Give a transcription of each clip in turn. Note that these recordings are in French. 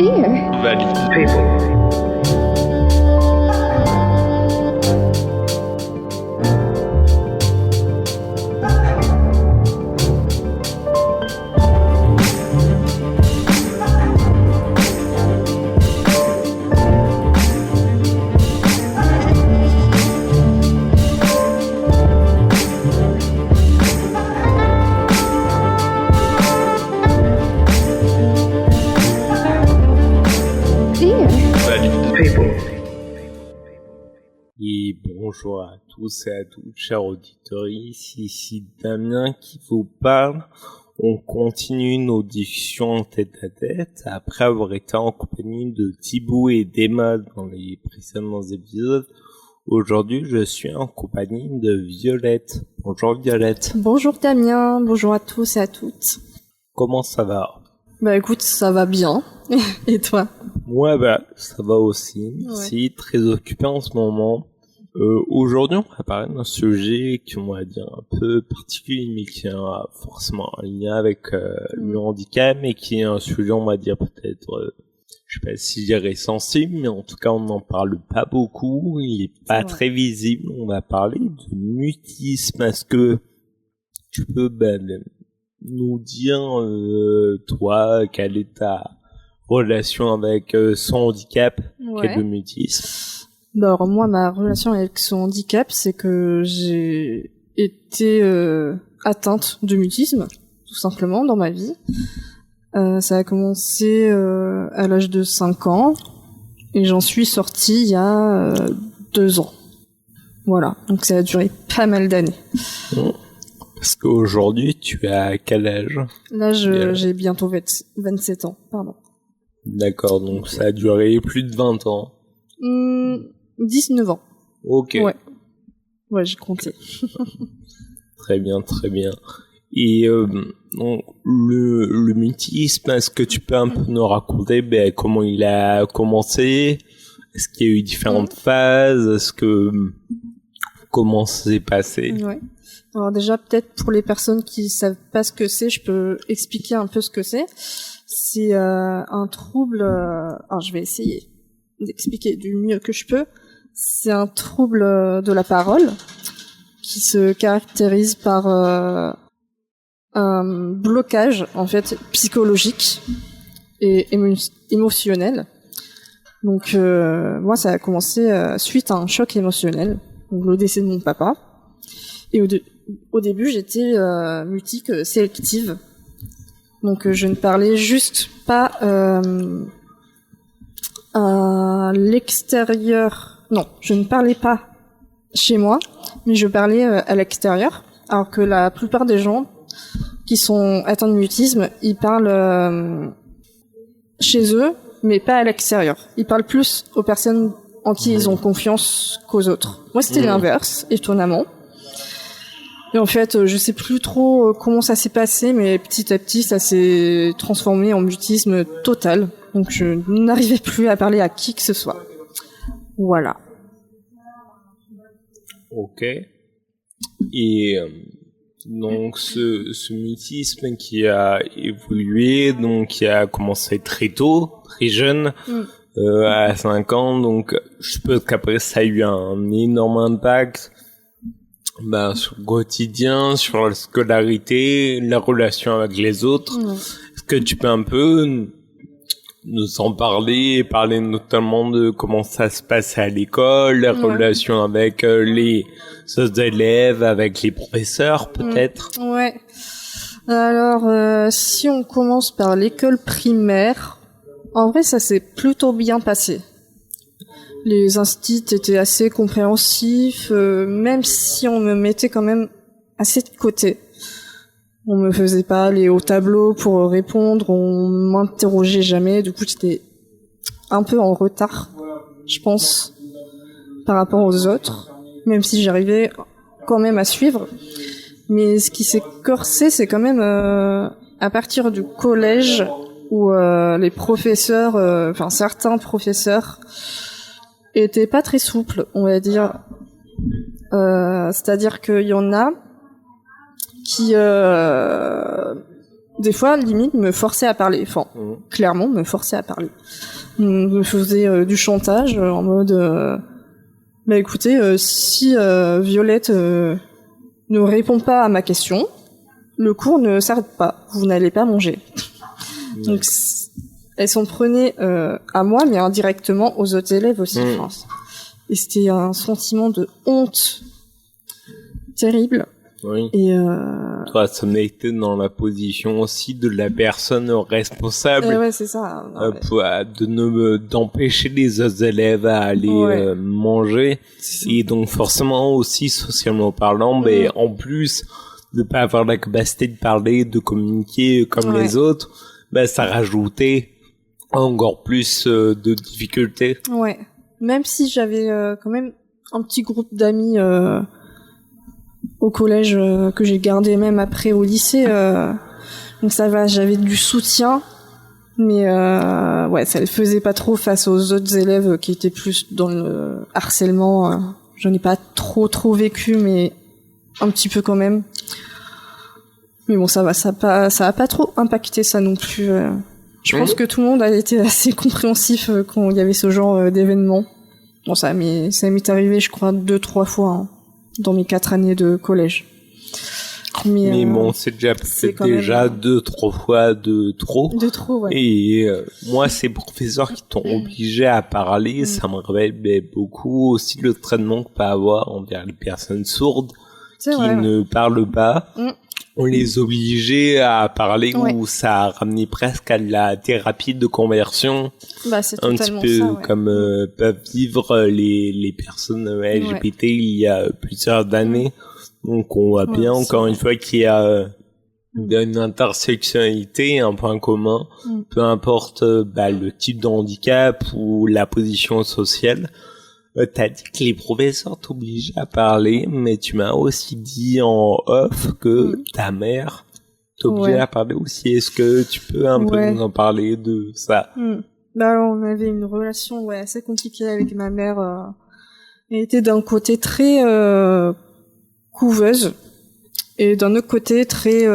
Dear. Valid people. Valid people. Et bonjour à tous et à toutes, chers auditeurs, ici Damien qui vous parle. On continue nos discussions tête-à-tête après avoir été en compagnie de Thibaut et d'Emma dans les précédents épisodes. Aujourd'hui, je suis en compagnie de Violette. Bonjour Violette. Bonjour Damien, bonjour à tous et à toutes. Comment ça va? Bah écoute, ça va bien. Et toi? Ouais, ça va aussi. Merci. Très occupé en ce moment. Aujourd'hui, on va parler d'un sujet qui, on va dire, un peu particulier, mais qui a forcément un lien avec le handicap, mais qui est un sujet, on va dire, peut-être, je sais pas si je dirais sensible, mais en tout cas, on n'en parle pas beaucoup. Il est pas très visible. On va parler de mutisme. Est-ce que tu peux nous dire, toi, quelle est ta relation avec son handicap, qu'est le mutisme? Alors moi, ma relation avec son handicap, c'est que j'ai été atteinte de mutisme, tout simplement, dans ma vie. Ça a commencé à l'âge de 5 ans, et j'en suis sortie il y a 2 ans. Voilà, donc ça a duré pas mal d'années. Parce qu'aujourd'hui, tu as quel âge? Là, j'ai bientôt 27 ans, pardon. D'accord, donc ça a duré plus de 20 ans. 19 ans. Ok. Ouais, j'ai compté. Très bien, très bien. Et donc, le mutisme, est-ce que tu peux un peu nous raconter comment il a commencé? Est-ce qu'il y a eu différentes phases? Comment ça s'est passé? Ouais. Alors déjà, peut-être pour les personnes qui savent pas ce que c'est, je peux expliquer un peu ce que c'est. C'est un trouble. Alors, je vais essayer d'expliquer du mieux que je peux. C'est un trouble de la parole qui se caractérise par un blocage en fait psychologique et émotionnel. Donc moi, ça a commencé suite à un choc émotionnel, donc le décès de mon papa. Et au début, j'étais mutique sélective. Donc je ne parlais juste pas à l'extérieur. Non, je ne parlais pas chez moi, mais je parlais à l'extérieur. Alors que la plupart des gens qui sont atteints de mutisme, ils parlent chez eux, mais pas à l'extérieur. Ils parlent plus aux personnes en qui ils ont confiance qu'aux autres. Moi, c'était l'inverse, étonnamment. Et en fait, je sais plus trop comment ça s'est passé, mais petit à petit, ça s'est transformé en mutisme total. Donc, je n'arrivais plus à parler à qui que ce soit. Voilà. Ok. Et donc, ce mutisme qui a évolué, donc qui a commencé très tôt, très jeune, à 5 ans, donc je suppose qu'après ça a eu un énorme impact sur le quotidien, sur la scolarité, la relation avec les autres. Est-ce que tu peux un peu nous en parler notamment de comment ça se passait à l'école, la relation avec les autres élèves, avec les professeurs peut-être? Ouais. Alors, si on commence par l'école primaire, en vrai, ça s'est plutôt bien passé. Les instituts étaient assez compréhensifs, même si on me mettait quand même assez de côté. On me faisait pas aller au tableau pour répondre, on m'interrogeait jamais, du coup j'étais un peu en retard, je pense, par rapport aux autres, même si j'arrivais quand même à suivre. Mais ce qui s'est corsé, c'est quand même à partir du collège où les professeurs, certains professeurs étaient pas très souples, on va dire. C'est-à-dire qu'il y en a qui des fois, limite, me forçait à parler. Enfin, clairement, me forçait à parler. Me faisait du chantage en mode bah écoutez, si Violette ne répond pas à ma question, le cours ne s'arrête pas, vous n'allez pas manger. Donc elle s'en prenait à moi, mais indirectement aux autres élèves aussi, je pense. Et c'était un sentiment de honte terrible. Oui. Et toi, ça m'a été dans la position aussi de la personne responsable ouais, c'est ça. Non, d'empêcher les autres élèves à aller manger. Et donc forcément aussi socialement parlant, mais en plus de pas avoir la capacité de parler, de communiquer comme les autres, bah ça rajoutait encore plus de difficultés. Ouais. Même si j'avais quand même un petit groupe d'amis au collège que j'ai gardé même après au lycée, donc ça va, j'avais du soutien, mais ouais, ça le faisait pas trop face aux autres élèves qui étaient plus dans le harcèlement. J'en ai pas trop vécu, mais un petit peu quand même. Mais bon, ça va, ça a pas trop impacté ça non plus. Je pense que tout le monde a été assez compréhensif quand il y avait ce genre d'événement. Bon, ça m'est arrivé, je crois, 2-3 fois dans mes 4 années de collège. Mais bon, c'est déjà peut-être déjà 2-3 fois de trop. De trop, ouais. Et moi, ces professeurs qui t'ont obligé à parler, ça me rappelle beaucoup aussi le traitement qu'on peut avoir envers les personnes sourdes qui ne parlent pas. On les obligeait à parler ou ça a ramené presque à la thérapie de conversion. Bah, c'est un totalement petit peu ça, comme peuvent vivre les personnes LGBT il y a plusieurs années. Donc on voit bien encore une fois qu'il y a une intersectionnalité, un point commun, peu importe le type de handicap ou la position sociale. T'as dit que les professeurs t'obligeaient à parler, mais tu m'as aussi dit en off que ta mère t'obligeait à parler aussi. Est-ce que tu peux un peu nous en parler de ça? Bah, on avait une relation assez compliquée avec ma mère. Elle était d'un côté très couveuse et d'un autre côté très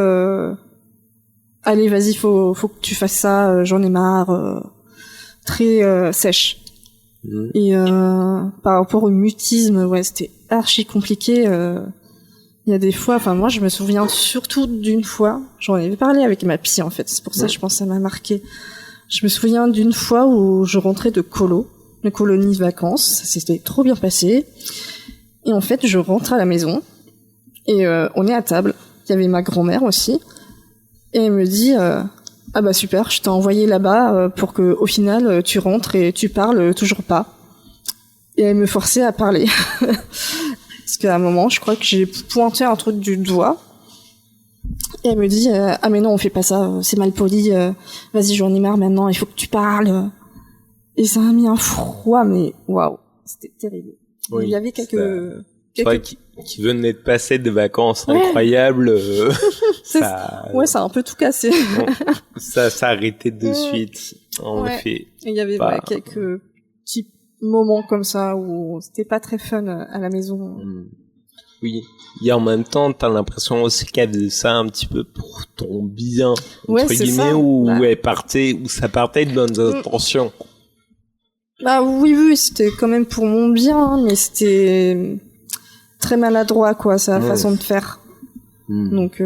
allez, vas-y, faut que tu fasses ça, j'en ai marre, très sèche. Et par rapport au mutisme, c'était archi compliqué. Il y a des fois, enfin moi je me souviens surtout d'une fois, j'en avais parlé avec ma psy en fait, c'est pour ça que je pense que ça m'a marqué. Je me souviens d'une fois où je rentrais de colonie vacances, ça s'était trop bien passé. Et en fait je rentre à la maison et on est à table, il y avait ma grand-mère aussi, et elle me dit ah bah super, je t'ai envoyé là-bas pour que au final tu rentres et tu parles toujours pas. Et elle me forçait à parler. Parce qu'à un moment, je crois que j'ai pointé un truc du doigt. Et elle me dit ah mais non, on fait pas ça, c'est mal poli. Vas-y, j'en ai marre maintenant, il faut que tu parles. Et ça m'a mis un froid, mais waouh, c'était terrible. Il y avait quelques qui venaient de passer des vacances incroyables. Ça a un peu tout cassé. Ça s'est arrêté de suite, en effet. Et il y avait quelques petits moments comme ça où c'était pas très fun à la maison. Oui. Et en même temps, t'as l'impression aussi qu'elle faisait ça un petit peu pour ton bien, entre guillemets, où ça partait de bonnes intentions. Bah oui, c'était quand même pour mon bien, mais c'était très maladroit, quoi, sa façon de faire. Donc,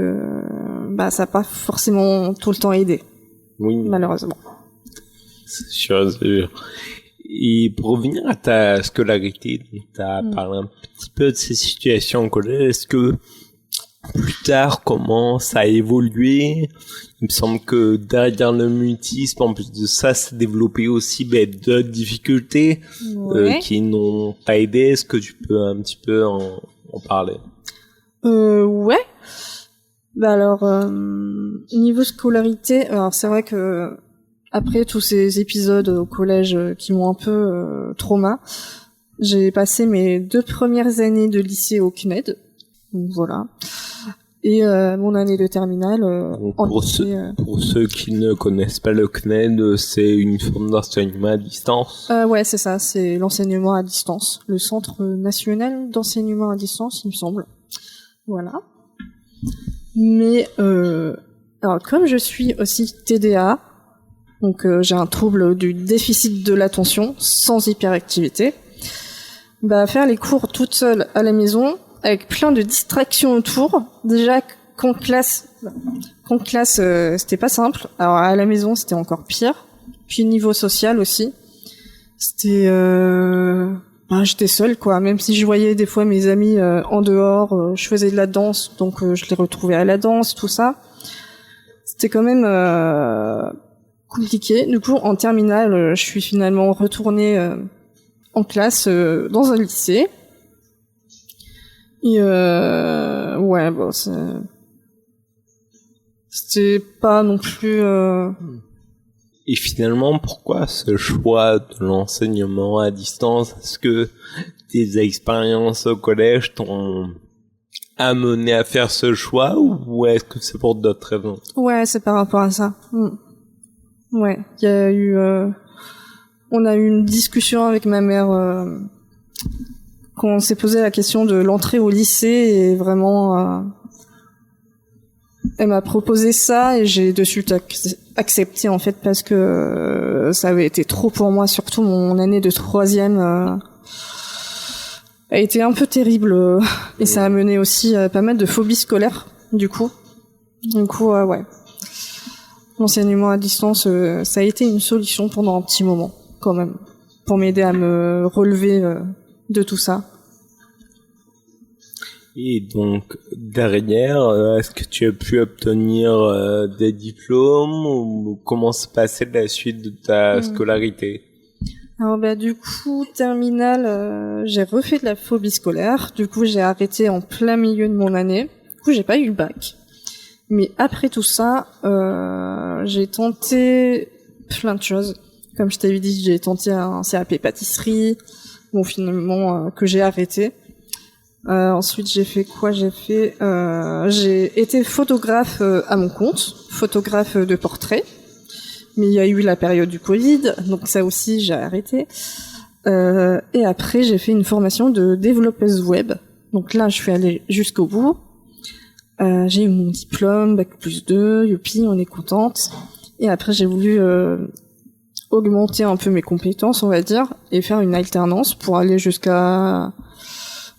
ça n'a pas forcément tout le temps aidé. Oui. Malheureusement. C'est sûr. Et pour revenir à ta scolarité, tu as parlé un petit peu de ces situations en collège. Est-ce que plus tard, comment ça a évolué? Il me semble que derrière le mutisme, en plus de ça, s'est développé aussi d'autres difficultés qui n'ont pas aidé. Est-ce que tu peux un petit peu en parler? Ouais. Bah alors, niveau scolarité, alors c'est vrai que après tous ces épisodes au collège qui m'ont un peu trauma, j'ai passé mes 2 premières années de lycée au CNED. Donc voilà. Et mon année de terminale pour ceux qui ne connaissent pas le CNED, c'est une forme d'enseignement à distance. Ouais, c'est ça, c'est l'enseignement à distance, le Centre national d'enseignement à distance, il me semble. Voilà. Mais Alors, comme je suis aussi TDA, donc j'ai un trouble du déficit de l'attention sans hyperactivité, bah faire les cours toute seule à la maison avec plein de distractions autour. Déjà qu'en classe, c'était pas simple. Alors à la maison c'était encore pire. Puis niveau social aussi, c'était j'étais seule quoi. Même si je voyais des fois mes amis en dehors, je faisais de la danse, donc je les retrouvais à la danse, tout ça. C'était quand même compliqué. Du coup, en terminale, je suis finalement retournée en classe dans un lycée. Et ouais, bon, c'était pas non plus. Et finalement, pourquoi ce choix de l'enseignement à distance? Est-ce que tes expériences au collège t'ont amené à faire ce choix ou est-ce que c'est pour d'autres raisons? Ouais, c'est par rapport à ça. Ouais, il y a eu, on a eu une discussion avec ma mère quand on s'est posé la question de l'entrée au lycée et vraiment, elle m'a proposé ça et j'ai de suite accepté en fait parce que ça avait été trop pour moi, surtout mon année de troisième a été un peu terrible et ça a mené aussi à pas mal de phobies scolaires du coup. Ouais. L'enseignement à distance, ça a été une solution pendant un petit moment, quand même, pour m'aider à me relever de tout ça. Et donc, derrière, est-ce que tu as pu obtenir des diplômes ou comment se passait la suite de ta scolarité? Alors du coup, terminale, j'ai refait de la phobie scolaire. Du coup, j'ai arrêté en plein milieu de mon année. Du coup, j'ai pas eu le bac. Mais après tout ça, j'ai tenté plein de choses. Comme je t'avais dit, j'ai tenté un CAP pâtisserie, bon finalement que j'ai arrêté. Ensuite, j'ai fait quoi? J'ai été photographe à mon compte, photographe de portrait. Mais il y a eu la période du Covid, donc ça aussi j'ai arrêté. Et après, j'ai fait une formation de développeuse web. Donc là, je suis allée jusqu'au bout. J'ai eu mon diplôme, bac+2, youpi, on est contente. Et après, j'ai voulu augmenter un peu mes compétences, on va dire, et faire une alternance pour aller jusqu'à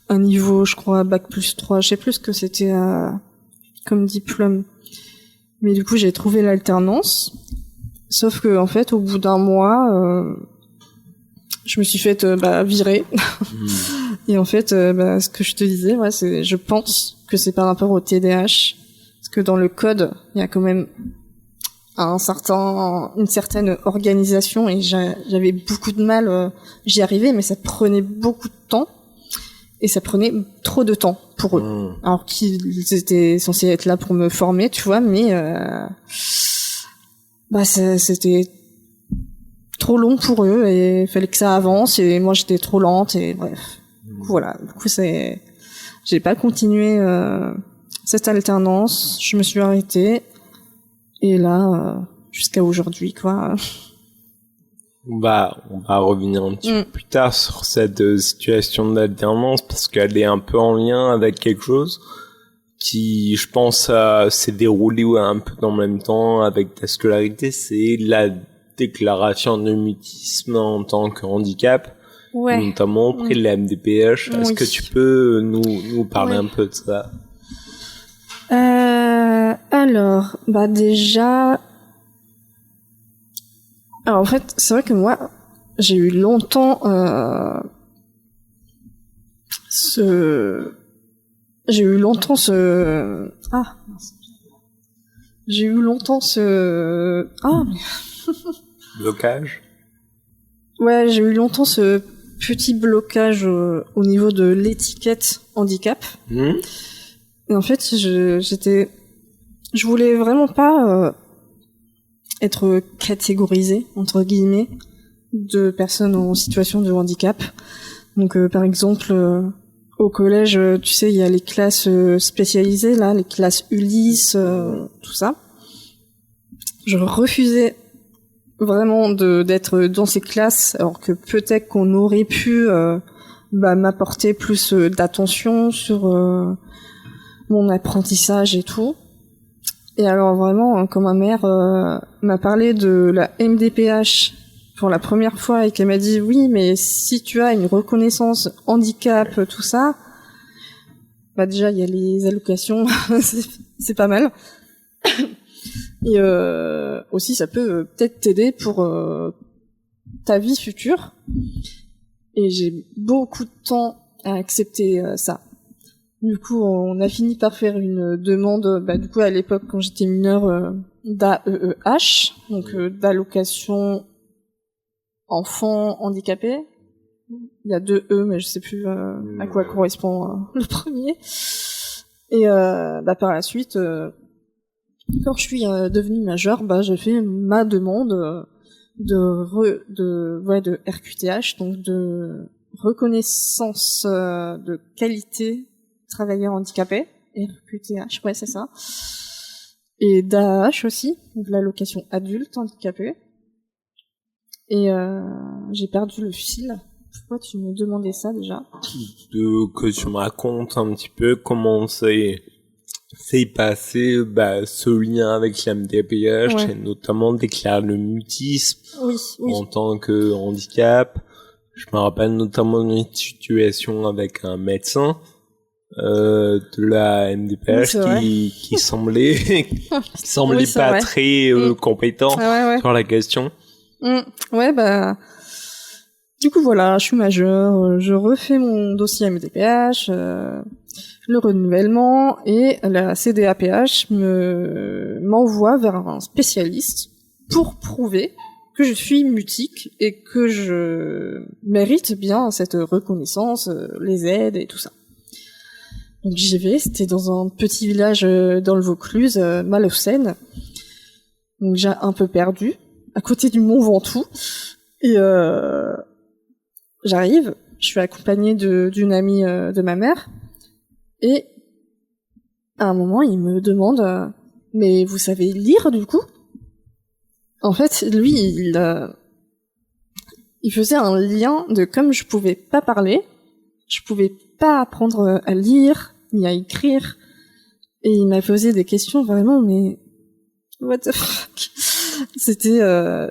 un niveau, je crois, bac+3. Je sais plus ce que c'était comme diplôme. Mais du coup, j'ai trouvé l'alternance. Sauf que, en fait, au bout d'un mois, je me suis faite virer. Et en fait, ce que je te disais, je pense que c'est par rapport au TDAH, parce que dans le code, il y a quand même une certaine organisation, et j'avais beaucoup de mal. J'y arrivais, mais ça prenait beaucoup de temps, et ça prenait trop de temps pour eux. Alors qu'ils étaient censés être là pour me former, tu vois, mais c'était trop long pour eux et il fallait que ça avance et moi j'étais trop lente et bref. Voilà, du coup j'ai pas continué cette alternance, je me suis arrêtée et là jusqu'à aujourd'hui quoi. On va revenir un petit peu plus tard sur cette situation d'alternance parce qu'elle est un peu en lien avec quelque chose qui, je pense, s'est déroulé un peu dans le même temps avec ta scolarité, c'est la déclaration de mutisme en tant que handicap, notamment auprès de la MDPH. Est-ce que tu peux nous parler un peu de ça? Alors, déjà... Alors, en fait, c'est vrai que moi, j'ai eu longtemps J'ai eu longtemps ce... Blocage? Ouais, j'ai eu longtemps ce petit blocage au niveau de l'étiquette handicap. Et en fait, je voulais vraiment pas être catégorisée, entre guillemets, de personnes en situation de handicap. Donc, par exemple... au collège, tu sais, il y a les classes spécialisées, là, les classes Ulysse, tout ça. Je refusais vraiment d'être dans ces classes, alors que peut-être qu'on aurait pu m'apporter plus d'attention sur mon apprentissage et tout. Et alors vraiment, quand ma mère m'a parlé de la MDPH pour la première fois et qu'elle m'a dit oui, mais si tu as une reconnaissance handicap, tout ça, bah déjà il y a les allocations, c'est pas mal. Et aussi ça peut peut-être t'aider pour ta vie future. Et j'ai beaucoup de temps à accepter ça. Du coup, on a fini par faire une demande, du coup, à l'époque, quand j'étais mineure, d'AEEH, donc d'allocation enfant handicapé. Il y a 2 E, mais je sais plus à quoi correspond le premier. Et par la suite, quand je suis devenue majeure, j'ai fait ma demande de RQTH, donc de reconnaissance de qualité travailleurs handicapés, RQTH, ouais, c'est ça. Et d'AH aussi, donc l'allocation adulte handicapé. Et j'ai perdu le fil. Pourquoi tu me demandais ça déjà? Que tu me racontes un petit peu comment c'est passé ce lien avec la MDPH, Ouais. et notamment déclarer le mutisme Oui. en tant que handicap. Je me rappelle notamment d'une situation avec un médecin de la MDPH Oui, qui semblait Oui, c'est pas vrai. très compétent Ouais. sur la question. Ouais, du coup voilà, je suis majeure, je refais mon dossier MDPH, le renouvellement, et la CDAPH m'envoie vers un spécialiste pour prouver que je suis mutique et que je mérite bien cette reconnaissance, les aides et tout ça. Donc j'y vais, c'était dans un petit village dans le Vaucluse, Malaucène. Donc j'ai un peu perdu, à côté du Mont Ventoux. Et j'arrive, je suis accompagnée d'une amie de ma mère. Et à un moment, il me demande mais vous savez lire du coup? En fait, lui, il faisait un lien de comme je pouvais pas parler, je pouvais pas apprendre à lire ni à écrire, et il m'a posé des questions vraiment, mais what the fuck. C'était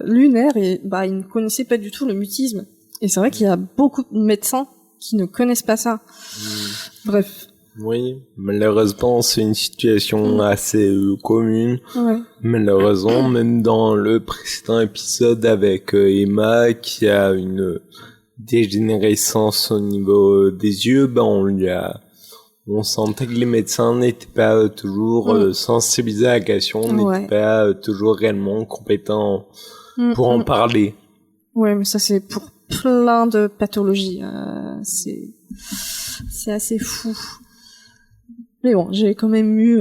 lunaire, et il ne connaissait pas du tout le mutisme. Et c'est vrai qu'il y a beaucoup de médecins qui ne connaissent pas ça. Bref. Oui, malheureusement, c'est une situation assez commune. Ouais. Malheureusement, même dans le précédent épisode avec Emma, qui a une dégénérescence au niveau des yeux, on sentait que les médecins n'étaient pas toujours sensibilisés à la question, n'étaient pas toujours réellement compétents pour en parler. Ouais, mais ça c'est pour plein de pathologies. C'est assez fou. Mais bon, j'ai quand même eu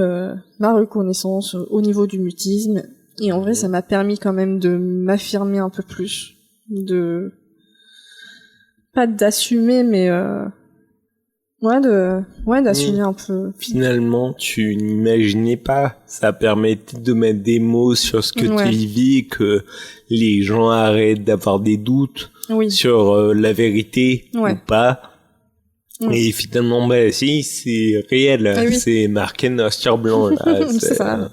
ma reconnaissance au niveau du mutisme, et en vrai, ça m'a permis quand même de m'affirmer un peu plus, pas d'assumer, mais d'assumer un peu. Finalement, tu n'imaginais pas. Ça permettait de mettre des mots sur ce que tu vivais, que les gens arrêtent d'avoir des doutes sur la vérité ou pas. Et finalement, si, c'est réel. C'est marqué noir sur blanc, là. C'est ça.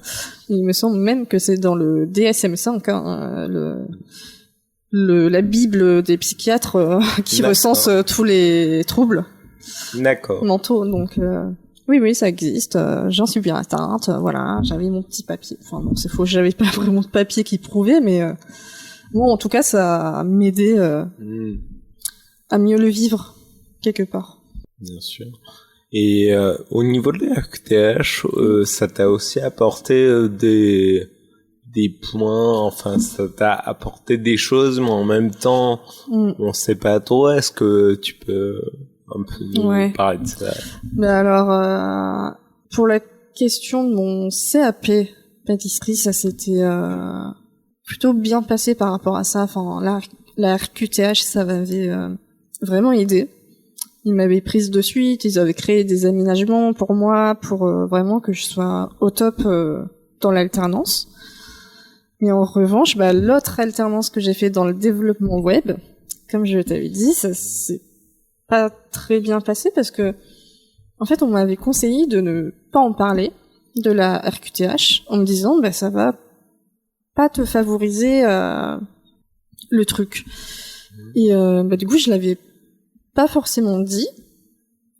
Il me semble même que c'est dans le DSM-5, la Bible des psychiatres qui recense tous les troubles mentaux. Donc, oui, ça existe. J'en suis bien atteinte. Voilà, j'avais mon petit papier. Enfin, non, c'est faux. J'avais pas vraiment de papier qui prouvait, mais bon, en tout cas, ça m'aidait à mieux le vivre quelque part. Bien sûr. Et au niveau de la RQTH, ça t'a aussi apporté des points, enfin ça t'a apporté des choses, mais en même temps, on sait pas trop. Est-ce que tu peux un peu nous parler de ça? Alors, pour la question de mon CAP pâtisserie, ça s'était plutôt bien passé par rapport à ça. Enfin, la RQTH, ça m'avait vraiment aidé. Ils m'avaient prise de suite, ils avaient créé des aménagements pour moi, pour vraiment que je sois au top dans l'alternance. Mais en revanche, l'autre alternance que j'ai fait dans le développement web, comme je t'avais dit, ça s'est pas très bien passé parce que, en fait, on m'avait conseillé de ne pas en parler de la RQTH en me disant bah ça va pas te favoriser le truc. Et bah du coup je l'avais pas forcément dit.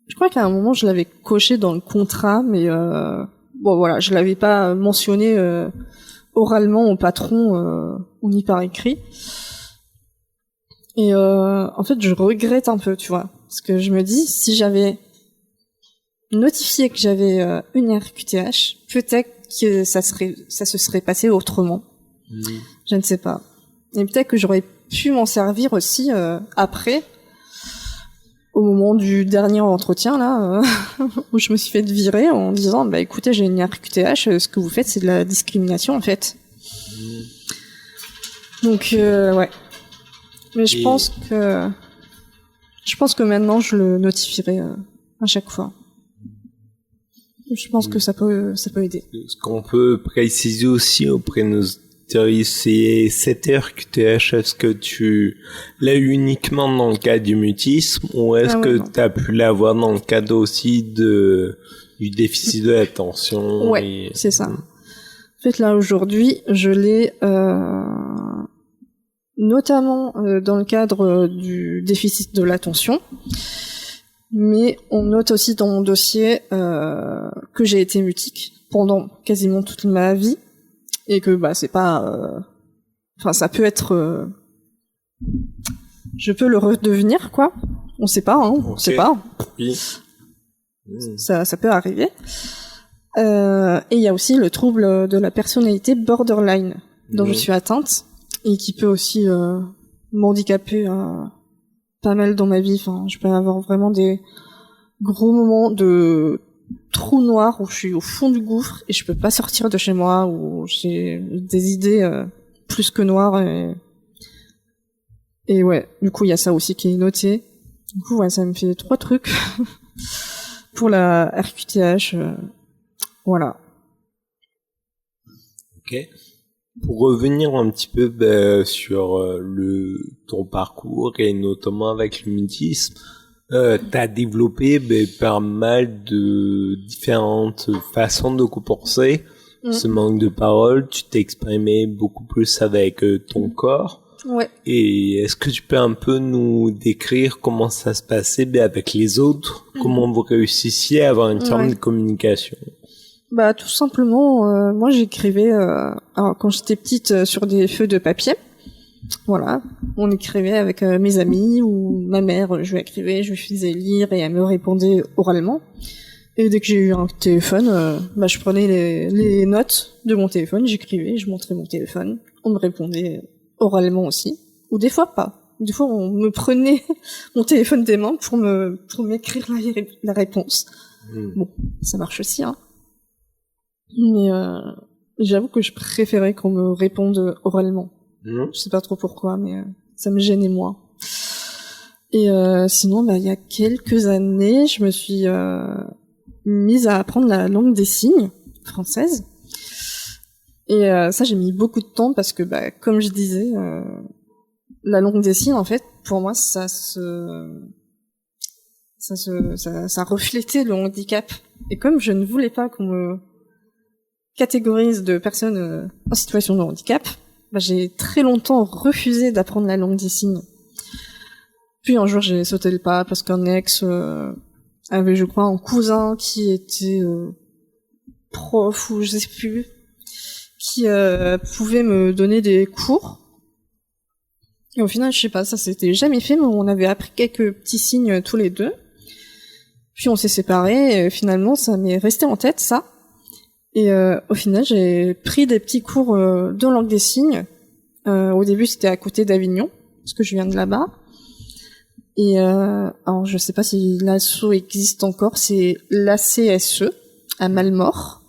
Je crois qu'à un moment je l'avais coché dans le contrat, mais bon voilà, je l'avais pas mentionné oralement au patron ou ni par écrit. Et en fait je regrette un peu, tu vois, parce que je me dis si j'avais notifié que j'avais une RQTH, peut-être que ça se serait passé autrement. Je ne sais pas. Et peut-être que j'aurais pu m'en servir aussi après, au moment du dernier entretien là, où je me suis fait virer en disant bah écoutez j'ai une RQTH, ce que vous faites c'est de la discrimination en fait. Donc ouais. Mais je pense que maintenant je le notifierai à chaque fois. Je pense que ça peut aider. Ce qu'on peut préciser aussi auprès de nos auditeurs, c'est cette RQTH, est-ce que tu l'as eu uniquement dans le cadre du mutisme ou est-ce que tu as pu l'avoir dans le cadre aussi du déficit de l'attention? Ouais, c'est ça. En fait, là, aujourd'hui, je l'ai notamment dans le cadre du déficit de l'attention. Mais on note aussi dans mon dossier que j'ai été mutique pendant quasiment toute ma vie et que bah c'est pas, enfin ça peut être, je peux le redevenir quoi. On sait pas, hein, on sait pas. Oui. Ça peut arriver. Et il y a aussi le trouble de la personnalité borderline dont je suis atteinte et qui peut aussi m'handicaper pas mal dans ma vie. Enfin, je peux avoir vraiment des gros moments de trou noir où je suis au fond du gouffre et je peux pas sortir de chez moi, où j'ai des idées plus que noires et ouais, du coup il y a ça aussi qui est noté. Du coup ouais, ça me fait 3 trucs pour la RQTH, voilà. Ok. Pour revenir un petit peu sur ton parcours et notamment avec le mutisme, t'as développé pas mal de différentes façons de compenser ce manque de parole. Tu t'exprimais beaucoup plus avec ton corps. Ouais. Et est-ce que tu peux un peu nous décrire comment ça se passait avec les autres, comment vous réussissiez à avoir une forme de communication? Bah tout simplement, moi j'écrivais alors, quand j'étais petite sur des feuilles de papier. Voilà, on écrivait avec mes amis ou ma mère, je lui écrivais, je lui faisais lire et elle me répondait oralement. Et dès que j'ai eu un téléphone, bah je prenais les notes de mon téléphone, j'écrivais, je montrais mon téléphone, on me répondait oralement aussi, ou des fois pas. Des fois on me prenait mon téléphone des mains pour m'écrire la réponse. Bon, ça marche aussi hein. Mais j'avoue que je préférais qu'on me réponde oralement. Je sais pas trop pourquoi, mais ça me gênait moins. Et sinon, bah il y a quelques années, je me suis mise à apprendre la langue des signes française. Et ça, j'ai mis beaucoup de temps parce que, bah, comme je disais, la langue des signes, en fait, pour moi, ça reflétait le handicap. Et comme je ne voulais pas qu'on me catégorise de personnes en situation de handicap, bah, j'ai très longtemps refusé d'apprendre la langue des signes. Puis un jour j'ai sauté le pas parce qu'un ex avait, je crois, un cousin qui était prof ou je sais plus, qui pouvait me donner des cours. Et au final, je sais pas, ça s'était jamais fait, mais on avait appris quelques petits signes tous les deux. Puis on s'est séparés et finalement ça m'est resté en tête ça. Et au final, j'ai pris des petits cours de langue des signes. Au début, c'était à côté d'Avignon, parce que je viens de là-bas. Et alors, je sais pas si l'asso existe encore, c'est l'ACSE, à Malmort,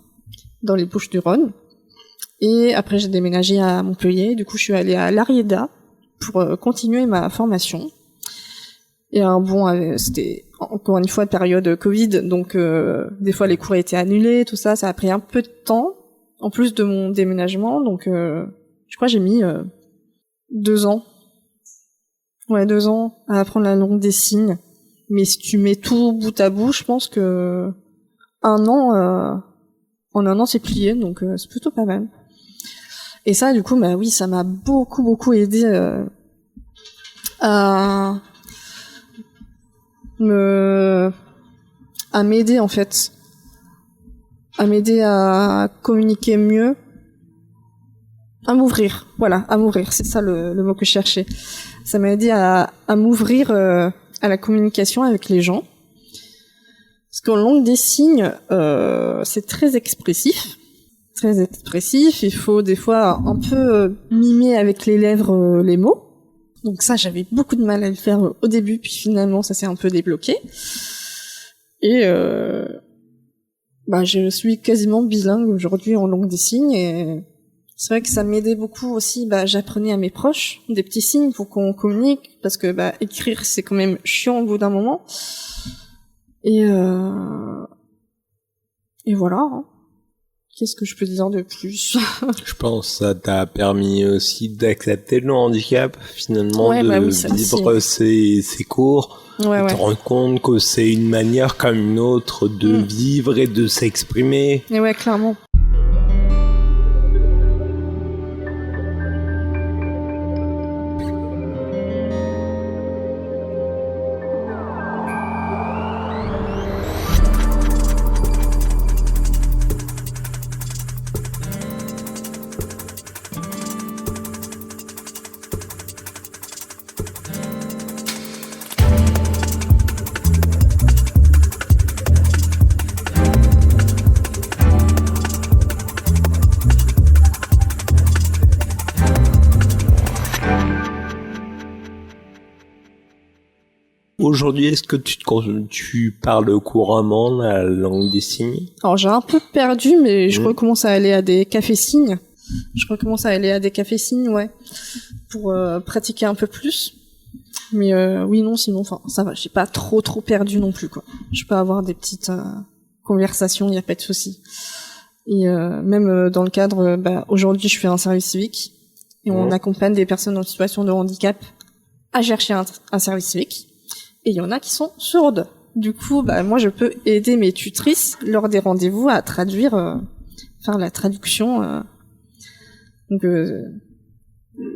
dans les Bouches-du-Rhône. Et après, j'ai déménagé à Montpellier. Du coup, je suis allée à l'Ariéda pour continuer ma formation. Et bon, c'était encore une fois période Covid, donc des fois les cours étaient annulés, tout ça, ça a pris un peu de temps, en plus de mon déménagement, donc je crois que j'ai mis 2 ans. Ouais, 2 ans à apprendre la langue des signes. Mais si tu mets tout bout à bout, je pense que 1 an en un an c'est plié, donc c'est plutôt pas mal. Et ça, du coup, bah oui, ça m'a beaucoup aidé à m'aider en fait, à m'aider à communiquer mieux, à m'ouvrir. Voilà, à m'ouvrir, c'est ça le mot que je cherchais. Ça m'a aidé à m'ouvrir à la communication avec les gens. Parce qu'en langue des signes, c'est très expressif. Très expressif, il faut des fois un peu mimer avec les lèvres les mots. Donc ça, j'avais beaucoup de mal à le faire au début, puis finalement, ça s'est un peu débloqué. Et je suis quasiment bilingue aujourd'hui en langue des signes, et c'est vrai que ça m'aidait beaucoup aussi. J'apprenais à mes proches des petits signes pour qu'on communique, parce que écrire, c'est quand même chiant au bout d'un moment. Et voilà, hein. Qu'est-ce que je peux dire de plus? Je pense que ça t'a permis aussi d'accepter le handicap, finalement, vivre ses cours, de te rendre compte que c'est une manière comme une autre de vivre et de s'exprimer. Et ouais, clairement. Aujourd'hui, est-ce que tu parles couramment la langue des signes? Alors, j'ai un peu perdu, mais je recommence à aller à des cafés-signes. Ouais. Pour pratiquer un peu plus. Mais oui, non, sinon, ça va, j'ai pas trop perdu non plus, quoi. Je peux avoir des petites conversations, y a pas de souci. Et même dans le cadre, aujourd'hui, je fais un service civique. Et on accompagne des personnes en situation de handicap à chercher un service civique. Et il y en a qui sont sourdes. Du coup, moi, je peux aider mes tutrices lors des rendez-vous à traduire, faire la traduction. Donc,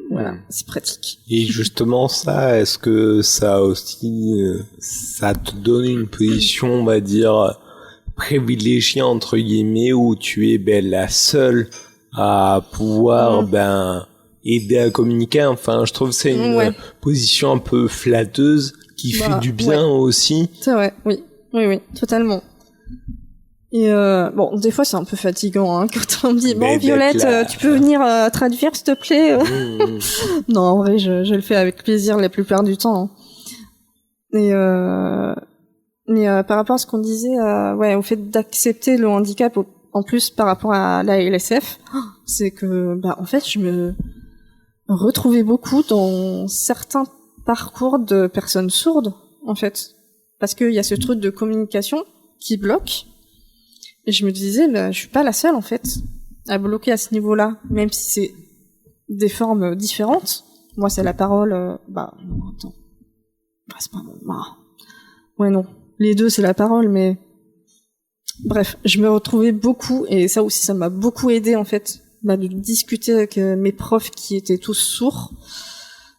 voilà, c'est pratique. Et justement, ça, est-ce que ça aussi, ça te donne une position, on va dire, privilégiée, entre guillemets, où tu es la seule à pouvoir aider à communiquer? Enfin, je trouve que c'est une position un peu flatteuse, qui fait du bien aussi. C'est vrai, oui, totalement. Et des fois c'est un peu fatigant, hein, quand on me dit Violette, tu peux venir traduire s'il te plaît. Non, en vrai, je le fais avec plaisir la plupart du temps. Hein. Et mais par rapport à ce qu'on disait, au fait d'accepter le handicap, en plus par rapport à la LSF, c'est que en fait je me retrouvais beaucoup dans certains parcours de personnes sourdes, en fait, parce qu'il y a ce truc de communication qui bloque, et je me disais je suis pas la seule en fait à bloquer à ce niveau-là, même si c'est des formes différentes. Moi c'est la parole, attends, c'est pas non, les deux c'est la parole, mais bref, je me retrouvais beaucoup, et ça aussi ça m'a beaucoup aidé en fait, de discuter avec mes profs qui étaient tous sourds,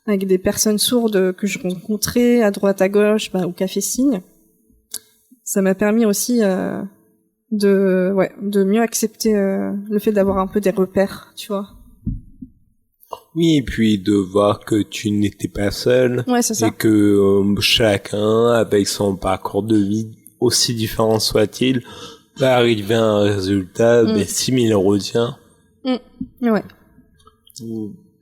avec des personnes sourdes que je rencontrais à droite à gauche, au café signe. Ça m'a permis aussi de mieux accepter le fait d'avoir un peu des repères, tu vois. Oui, et puis de voir que tu n'étais pas seule. Ouais, c'est ça. Et que chacun, avec son parcours de vie, aussi différent soit-il, va arriver à un résultat similaire au tien. Ouais.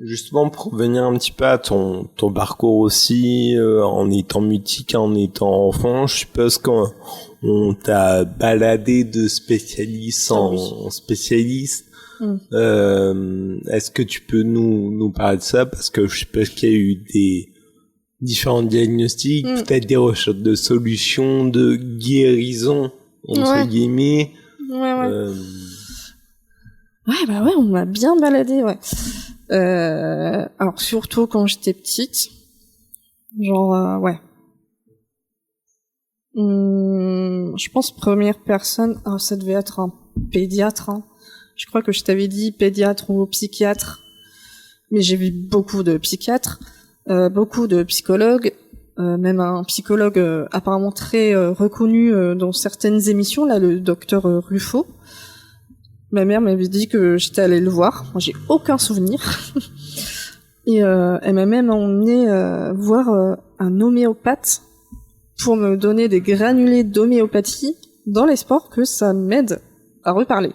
Justement, pour revenir un petit peu à ton parcours aussi, en étant mutique, en étant enfant, je suppose qu'on t'a baladé de spécialiste en spécialiste. Est-ce que tu peux nous parler de ça? Parce que je suppose qu'il y a eu des différents diagnostics, peut-être des recherches de solutions, de guérison, entre guillemets. On m'a bien baladé, alors surtout quand j'étais petite, Je pense première personne, ça devait être un pédiatre. Hein. Je crois que je t'avais dit pédiatre ou psychiatre, mais j'ai vu beaucoup de psychiatres, beaucoup de psychologues, même un psychologue apparemment très reconnu dans certaines émissions, là, le docteur Ruffo. Ma mère m'avait dit que j'étais allée le voir. Moi, j'ai aucun souvenir. Et elle m'a même emmené voir un homéopathe pour me donner des granulés d'homéopathie dans l'espoir que ça m'aide à reparler.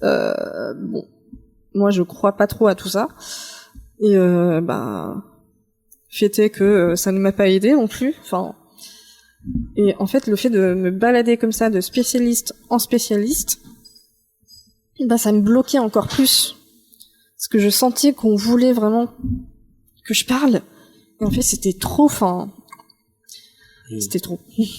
Bon, moi je crois pas trop à tout ça. Et fait est que ça ne m'a pas aidé non plus. Enfin, et en fait le fait de me balader comme ça de spécialiste en spécialiste, ça me bloquait encore plus. Parce que je sentais qu'on voulait vraiment que je parle. Et en fait c'était trop, c'était trop.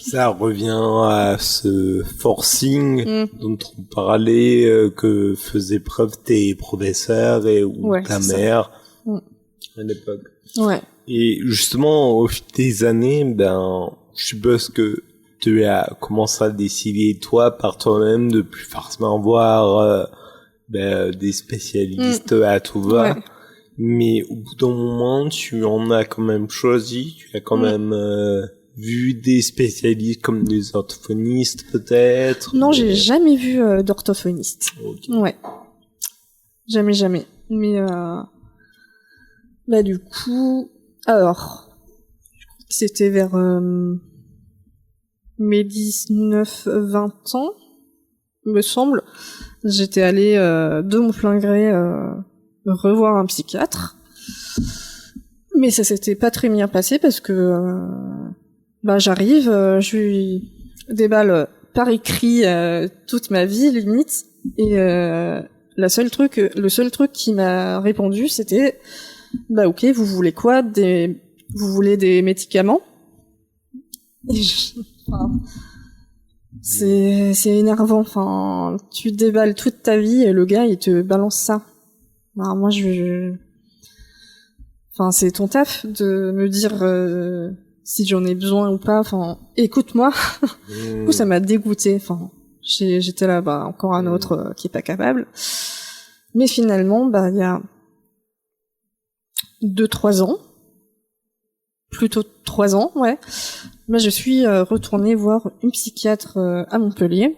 Ça revient à ce forcing dont on parlait, que faisaient preuve tes professeurs ou ta mère à l'époque. Ouais. Et justement, au fil des années, je suppose que tu as commencé à décider toi par toi-même de plus forcément voir des spécialistes à tout va. Ouais. Mais au bout d'un moment, tu en as quand même choisi, tu as quand même vu des spécialistes comme des orthophonistes peut-être. Non, j'ai jamais vu d'orthophoniste. Okay. Ouais. Jamais. Mais du coup, alors, je crois que c'était vers mes 19-20 ans, me semble. J'étais allée de mon plein gré revoir un psychiatre. Mais ça s'était pas très bien passé parce que j'arrive, je lui déballe par écrit toute ma vie limite, et le seul truc qui m'a répondu c'était ok, vous voulez quoi, vous voulez des médicaments? C'est énervant, tu déballes toute ta vie et le gars il te balance ça. Moi c'est ton taf de me dire si j'en ai besoin ou pas, écoute-moi. Du coup, ça m'a dégoûté. J'étais là, encore un autre qui est pas capable. Mais finalement, il y a 2-3 ans, plutôt 3 ans, ouais, je suis retournée voir une psychiatre à Montpellier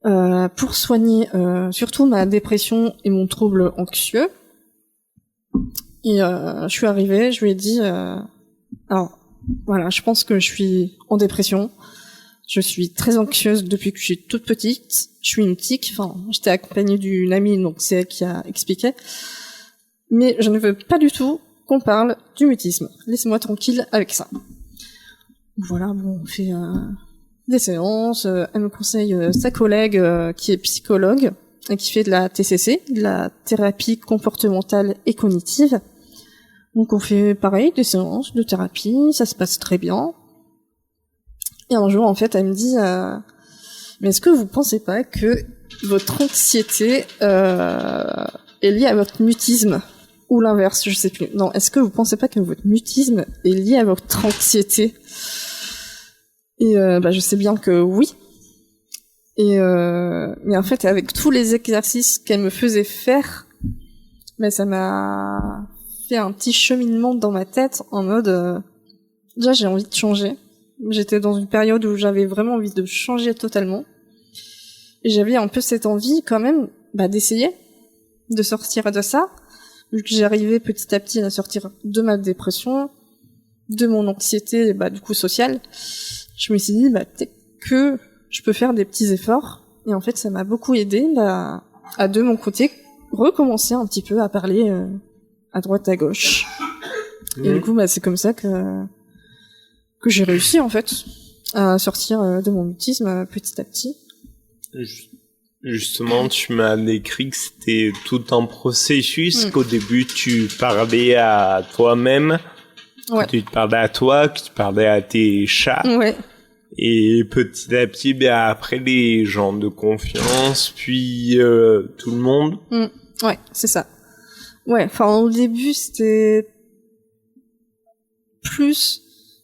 pour soigner surtout ma dépression et mon trouble anxieux. Et je suis arrivée, je lui ai dit alors voilà, je pense que je suis en dépression. Je suis très anxieuse depuis que je suis toute petite. Je suis une tique. J'étais accompagnée d'une amie, donc c'est elle qui a expliqué. Mais je ne veux pas du tout qu'on parle du mutisme. Laissez-moi tranquille avec ça. Voilà, on fait des séances. Elle me conseille sa collègue qui est psychologue et qui fait de la TCC, de la thérapie comportementale et cognitive. Donc on fait pareil, des séances de thérapie, ça se passe très bien. Et un jour, en fait, elle me dit mais est-ce que vous pensez pas que votre anxiété est liée à votre mutisme? Ou l'inverse, je sais plus. Non, est-ce que vous pensez pas que votre mutisme est lié à votre anxiété? Et je sais bien que oui. Et mais en fait, avec tous les exercices qu'elle me faisait faire, ça m'a fait un petit cheminement dans ma tête en mode déjà j'ai envie de changer. J'étais dans une période où j'avais vraiment envie de changer totalement. Et j'avais un peu cette envie quand même d'essayer de sortir de ça. Vu que j'arrivais petit à petit à sortir de ma dépression, de mon anxiété du coup sociale, je me suis dit peut-être que je peux faire des petits efforts. Et en fait ça m'a beaucoup aidé à de mon côté recommencer un petit peu à parler à droite à gauche. Et du coup c'est comme ça que j'ai réussi en fait à sortir de mon mutisme petit à petit. Justement, tu m'as décrit que c'était tout un processus, qu'au début tu parlais à toi-même, que tu te parlais à toi, que tu parlais à tes chats, et petit à petit, après les gens de confiance, puis tout le monde. Ouais, c'est ça. Ouais, au début c'était plus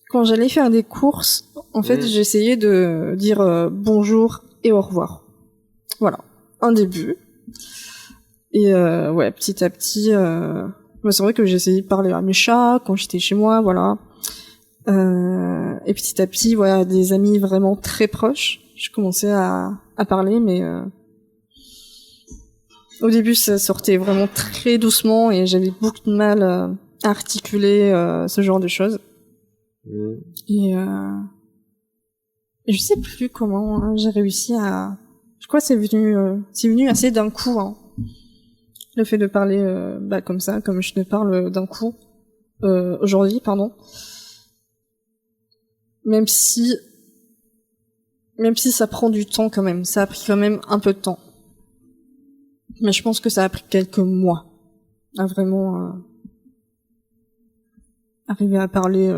Quand j'allais faire des courses, en fait, j'essayais de dire bonjour et au revoir. Voilà, un début. Et ouais, petit à petit, c'est vrai que j'essayais de parler à mes chats quand j'étais chez moi, voilà. Et petit à petit, voilà, des amis vraiment très proches, je commençais à parler, mais au début, ça sortait vraiment très doucement et j'avais beaucoup de mal à articuler ce genre de choses. Et je sais plus comment j'ai réussi à... Je crois que c'est venu assez d'un coup, hein. Le fait de parler comme ça, comme je te parle d'un coup aujourd'hui, pardon. Même si ça prend du temps quand même, ça a pris quand même un peu de temps. Mais je pense que ça a pris quelques mois à vraiment arriver à parler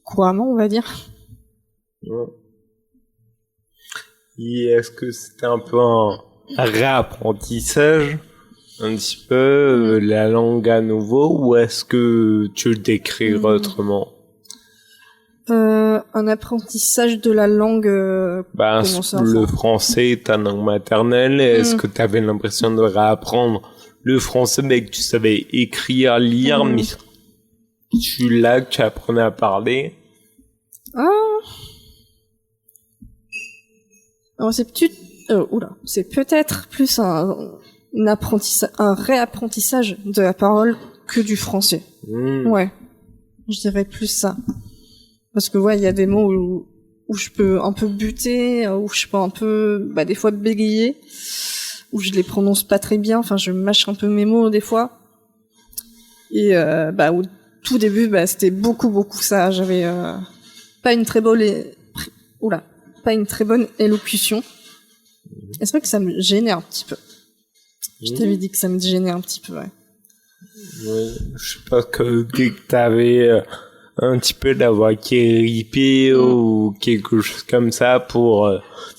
couramment, on va dire. Ouais. Et est-ce que c'était un peu un réapprentissage, un petit peu, la langue à nouveau, ou est-ce que tu le décrirais autrement? Un apprentissage de la langue. Comment ça, le français est ta langue maternelle. Est-ce que tu avais l'impression de réapprendre le français, mais que tu savais écrire, lire, mais tu apprenais à parler? Alors c'est peut-être plus un réapprentissage de la parole que du français. Ouais, je dirais plus ça. Parce que ouais, il y a des mots où je peux un peu buter, où je peux un peu, des fois bégayer, où je les prononce pas très bien. Enfin, je mâche un peu mes mots des fois. Et au tout début, c'était beaucoup ça. J'avais pas une très bonne élocution. Et c'est vrai que ça me gênait un petit peu. Je t'avais dit que ça me gênait un petit peu, ouais. Oui, je sais pas que dès que t'avais un petit peu d'avoir qui est ripé ou quelque chose comme ça pour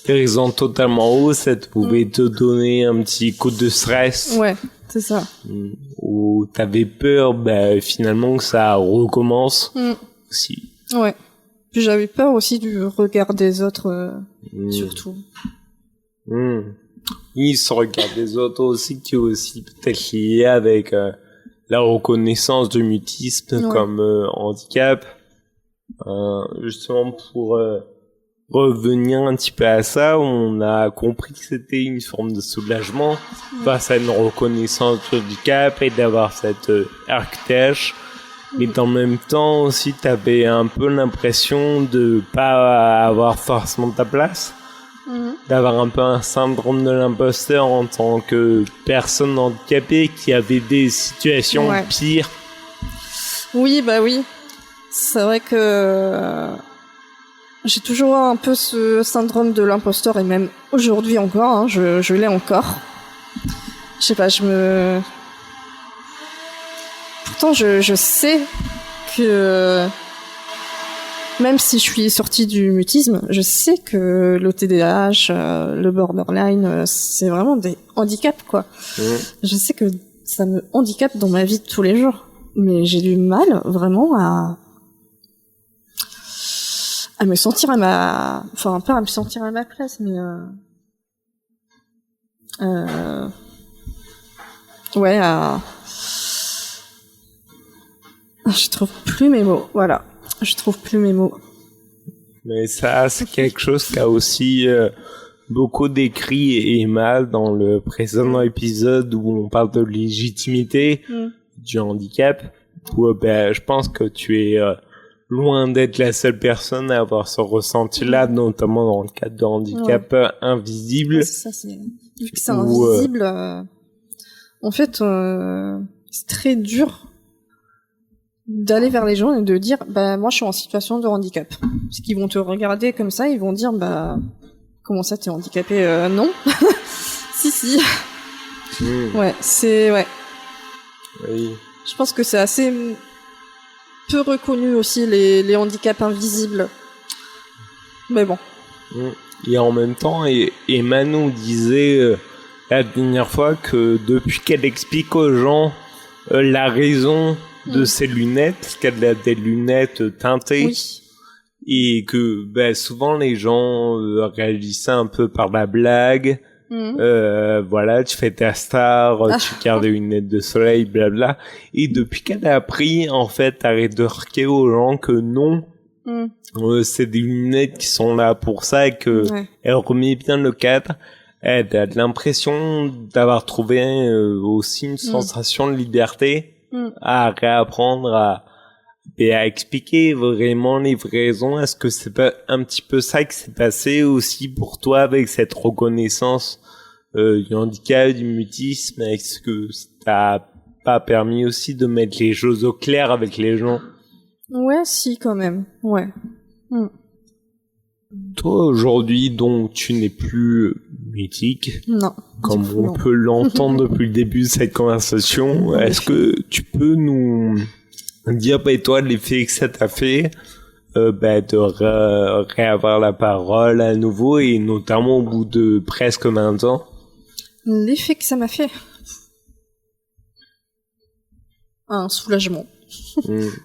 des raisons totalement hautes, ça pouvait te donner un petit coup de stress. Ouais, c'est ça. Ou t'avais peur, finalement que ça recommence aussi. Ouais. Puis j'avais peur aussi du regard des autres, surtout. Oui, ce regard des autres aussi qui est aussi peut-être lié avec la reconnaissance du mutisme comme handicap. Justement pour revenir un petit peu à ça, on a compris que c'était une forme de soulagement face à une reconnaissance du handicap et d'avoir cette RQTH. Mais en même temps aussi, t'avais un peu l'impression de pas avoir forcément ta place. D'avoir un peu un syndrome de l'imposteur en tant que personne handicapée qui avait des situations pires. Oui, oui. C'est vrai que j'ai toujours un peu ce syndrome de l'imposteur et même aujourd'hui encore, hein, je l'ai encore. Je sais pas, pourtant je sais que même si je suis sortie du mutisme, je sais que le TDAH, le borderline, c'est vraiment des handicaps, quoi. Je sais que ça me handicape dans ma vie de tous les jours. Mais j'ai du mal, vraiment, à me sentir enfin, pas à me sentir à ma place, mais ouais, je trouve plus mes mots, voilà. Je trouve plus mes mots. Mais ça, c'est quelque chose qu'a aussi beaucoup décrit Emma dans le précédent épisode où on parle de légitimité du handicap. Où, je pense que tu es loin d'être la seule personne à avoir ce ressenti-là, notamment dans le cadre de handicap invisible. Ouais, c'est ça, vu que c'est invisible, en fait, c'est très dur d'aller vers les gens et de dire moi je suis en situation de handicap, parce qu'ils vont te regarder comme ça, ils vont dire comment ça t'es handicapé? Non. si ouais, c'est oui. Je pense que c'est assez peu reconnu aussi les handicaps invisibles, mais bon. Et en même temps, Emma nous disait la dernière fois que depuis qu'elle explique aux gens la raison de ses lunettes, parce qu'elle a des lunettes teintées. Oui. Et que souvent les gens réagissaient un peu par la blague. Voilà, tu fais ta star, tu gardes des lunettes de soleil, blabla. Et depuis qu'elle a appris, en fait, à rétorquer aux gens que non, c'est des lunettes qui sont là pour ça et que elle remet bien le cadre. Elle a l'impression d'avoir trouvé aussi une sensation de liberté à réapprendre à expliquer vraiment les vraies raisons. Est-ce que c'est pas un petit peu ça qui s'est passé aussi pour toi avec cette reconnaissance du handicap, du mutisme? Est-ce que ça t'a pas permis aussi de mettre les choses au clair avec les gens? Ouais, si, quand même. Ouais. Toi, aujourd'hui, donc, tu n'es plus mutique. Non. Comme on peut l'entendre depuis le début de cette conversation. Est-ce que tu peux nous dire, toi, l'effet que ça t'a fait, de réavoir la parole à nouveau, et notamment au bout de presque 20 ans? L'effet que ça m'a fait? Un soulagement.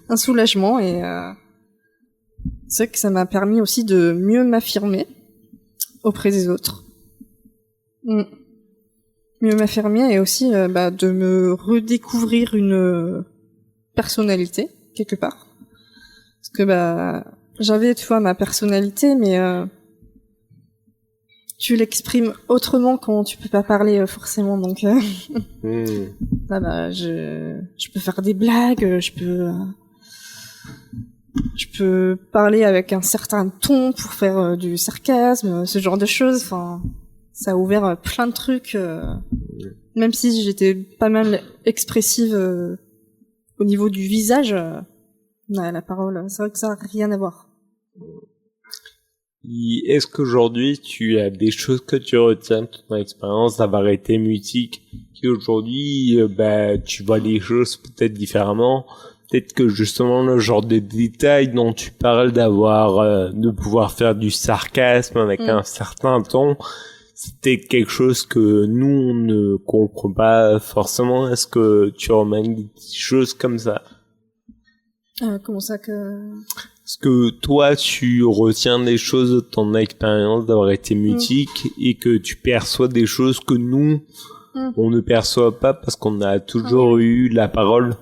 Un soulagement, et c'est vrai que ça m'a permis aussi de mieux m'affirmer auprès des autres. Mieux m'affirmer, et aussi de me redécouvrir une personnalité quelque part, parce que j'avais, tu vois, ma personnalité, mais tu l'exprimes autrement quand tu peux pas parler forcément, donc je peux faire des blagues, je peux parler avec un certain ton pour faire du sarcasme, ce genre de choses. Enfin, ça a ouvert plein de trucs, même si j'étais pas mal expressive au niveau du visage. La parole, c'est vrai que ça n'a rien à voir. Est-ce qu'aujourd'hui tu as des choses que tu retiens de ton expérience d'avoir été mutique, qui aujourd'hui tu vois les choses peut-être différemment? Peut-être que justement le genre de détails dont tu parles, de pouvoir faire du sarcasme avec un certain ton, c'était quelque chose que nous on ne comprend pas forcément. Est-ce que tu remarques des choses comme ça? Comment ça que... Est-ce que toi tu retiens des choses de ton expérience d'avoir été mutique et que tu perçois des choses que nous on ne perçoit pas parce qu'on a toujours eu la parole?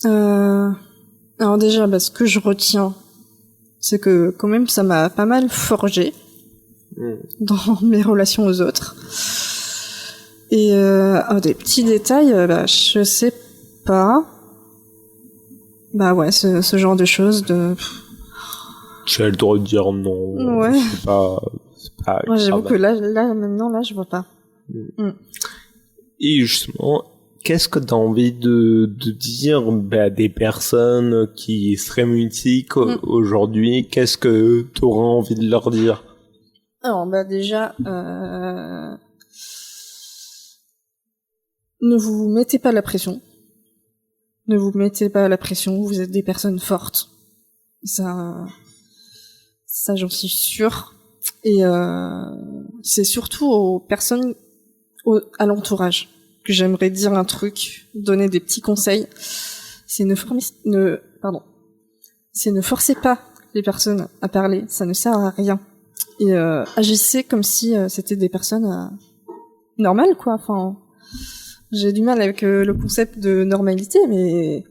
Alors déjà, ce que je retiens, c'est que quand même ça m'a pas mal forgé dans mes relations aux autres. Et des petits détails, je sais pas. Ce genre de choses de... Tu as le droit de dire non. Ouais. C'est pas Moi, j'avoue que là, maintenant, je vois pas. Et justement, qu'est-ce que tu as envie de dire à des personnes qui seraient mutiques aujourd'hui? Qu'est-ce que tu auras envie de leur dire? Alors, déjà, ne vous mettez pas la pression. Ne vous mettez pas la pression, vous êtes des personnes fortes. Ça j'en suis sûre. Et c'est surtout aux personnes à l'entourage que j'aimerais dire un truc, donner des petits conseils. C'est ne forcez pas les personnes à parler, ça ne sert à rien. Et agissez comme si c'était des personnes normales, quoi. Enfin, j'ai du mal avec le concept de normalité, mais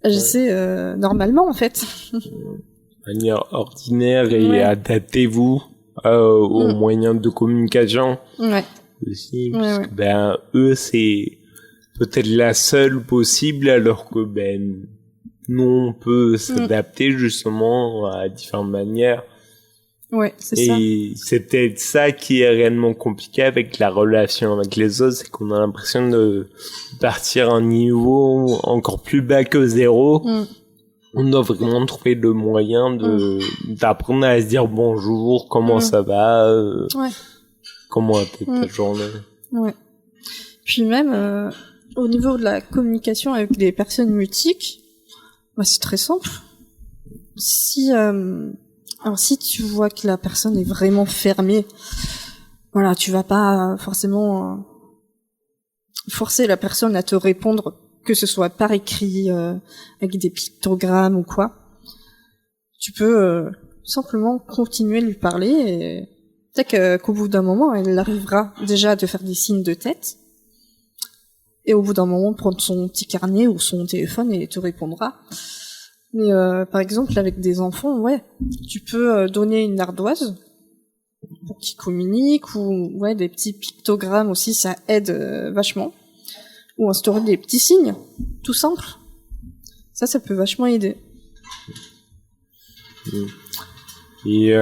agissez normalement, en fait. De manière ordinaire, et adaptez-vous aux moyens de communication. Aussi, parce que eux, c'est peut-être la seule possible, alors que nous, on peut s'adapter justement à différentes manières. Ouais, c'est ça. Et c'est peut-être ça qui est réellement compliqué avec la relation avec les autres, c'est qu'on a l'impression de partir à un niveau encore plus bas que zéro. On doit vraiment trouver le moyen d'apprendre à se dire bonjour, comment ça va, comment a été ta journée. Ouais. Puis même, au niveau de la communication avec des personnes mutiques, c'est très simple. Alors si tu vois que la personne est vraiment fermée, voilà, tu vas pas forcément forcer la personne à te répondre que ce soit par écrit, avec des pictogrammes ou quoi, tu peux simplement continuer de lui parler et peut-être qu'au bout d'un moment, elle arrivera déjà à te faire des signes de tête. Et au bout d'un moment, prendre son petit carnet ou son téléphone et te répondra. Mais par exemple, avec des enfants, ouais, tu peux donner une ardoise pour qu'ils communiquent, ou ouais, des petits pictogrammes aussi, ça aide vachement. Ou instaurer des petits signes, tout simple. Ça peut vachement aider. Et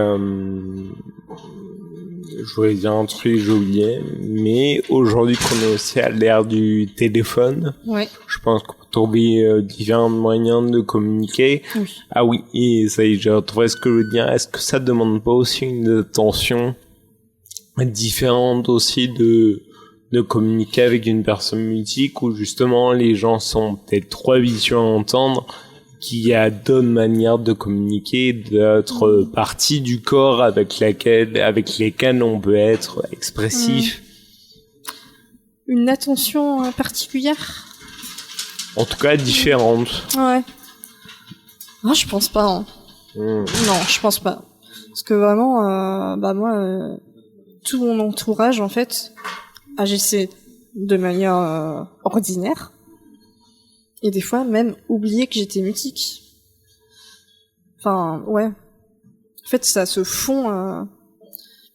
je voulais dire un truc, j'ai oublié, mais aujourd'hui qu'on est aussi à l'ère du téléphone, Ouais. je pense qu'on peut trouver différents moyens de communiquer. Oui. Ah oui, et ça y est, j'ai retrouvé ce que je veux dire. Est-ce que ça demande pas aussi une attention différente aussi de communiquer avec une personne mutique, où justement les gens sont peut-être trop habitués à entendre, qu'il y a d'autres manières de communiquer, d'autres parties du corps avec lesquelles on peut être expressif. Une attention particulière? En tout cas, différente. Ouais. Ah, je pense pas. Hein. Non, je pense pas. Parce que vraiment, moi, tout mon entourage, en fait, agissait de manière ordinaire. Et des fois, même oublier que j'étais mutique. Enfin, ouais. En fait, ça se fond.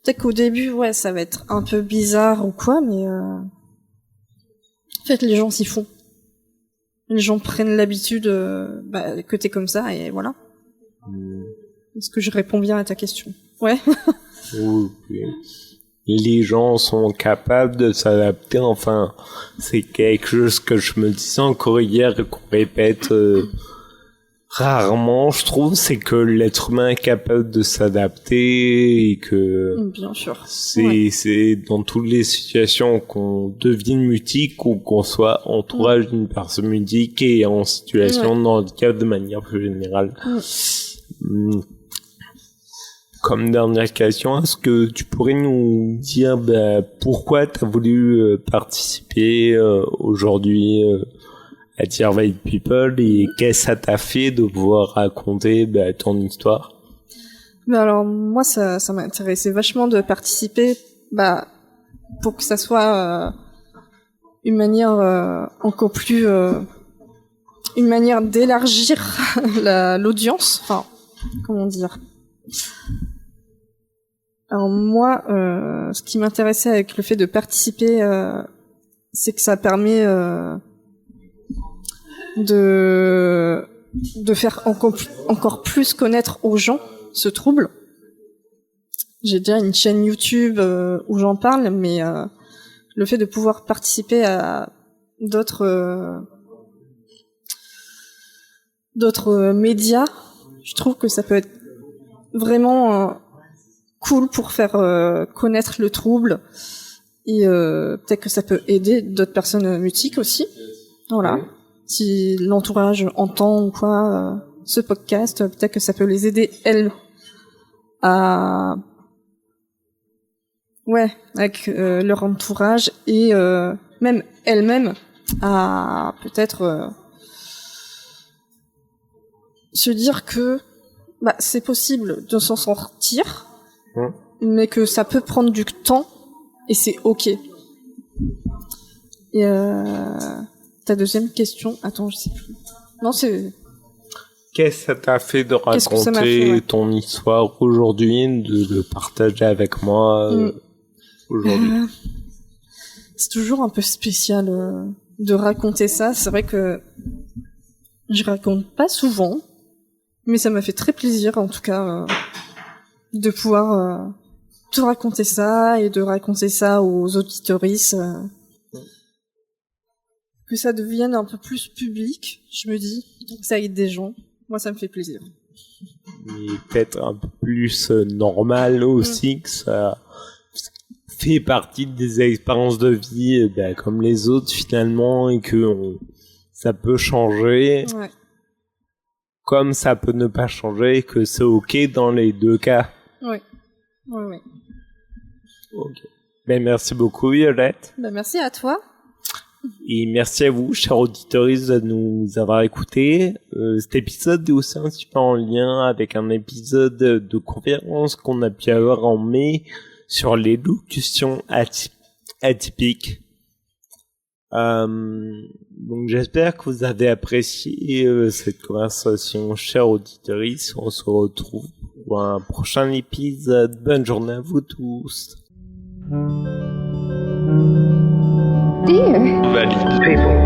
Peut-être qu'au début, ouais, ça va être un peu bizarre ou quoi, mais en fait, les gens s'y font. Les gens prennent l'habitude que t'es comme ça, et voilà. Est-ce que je réponds bien à ta question? Ouais. Oui. Les gens sont capables de s'adapter, enfin, c'est quelque chose que je me disais encore hier et qu'on répète rarement, je trouve, c'est que l'être humain est capable de s'adapter et que Bien sûr. c'est dans toutes les situations qu'on devienne mutique ou qu'on soit entourage d'une personne mutique et en situation de handicap de manière plus générale. Comme dernière question, est-ce que tu pourrais nous dire pourquoi tu as voulu participer aujourd'hui à Dear White People et qu'est-ce que ça t'a fait de pouvoir raconter ton histoire? Alors moi, ça m'intéressait vachement de participer, pour que ça soit une manière encore plus, une manière d'élargir l'audience. Enfin, comment dire? Alors moi, ce qui m'intéressait avec le fait de participer, c'est que ça permet de faire encore plus connaître aux gens ce trouble. J'ai déjà une chaîne YouTube où j'en parle, mais le fait de pouvoir participer à d'autres médias, je trouve que ça peut être vraiment cool pour faire connaître le trouble, et peut-être que ça peut aider d'autres personnes mutiques aussi. Voilà. Si l'entourage entend ou quoi ce podcast, peut-être que ça peut les aider elles à avec leur entourage, et même elles-mêmes à peut-être se dire que c'est possible de s'en sortir, mais que ça peut prendre du temps et c'est ok. Et ta deuxième question, attends, je sais plus. Non, c'est... Qu'est-ce que ça t'a fait de raconter ton histoire aujourd'hui, de le partager avec moi aujourd'hui? C'est toujours un peu spécial de raconter ça. C'est vrai que je raconte pas souvent, mais ça m'a fait très plaisir, en tout cas, de pouvoir te raconter ça et de raconter ça aux auditoristes. Que ça devienne un peu plus public, je me dis, que ça aide des gens. Moi, ça me fait plaisir. Et peut-être un peu plus normal aussi, que ça fait partie des expériences de vie comme les autres finalement, et que ça peut changer, comme ça peut ne pas changer, et que c'est ok dans les deux cas. Oui. Ok. Merci beaucoup, Violette. Merci à toi. Et merci à vous, chers auditeurs, de nous avoir écoutés. Cet épisode est aussi un petit peu en lien avec un épisode de conférence qu'on a pu avoir en mai sur les locutions atypiques. Donc j'espère que vous avez apprécié cette conversation, chers auditeurs. On se retrouve pour un prochain épisode. Bonne journée à vous tous. Dear. Valued people.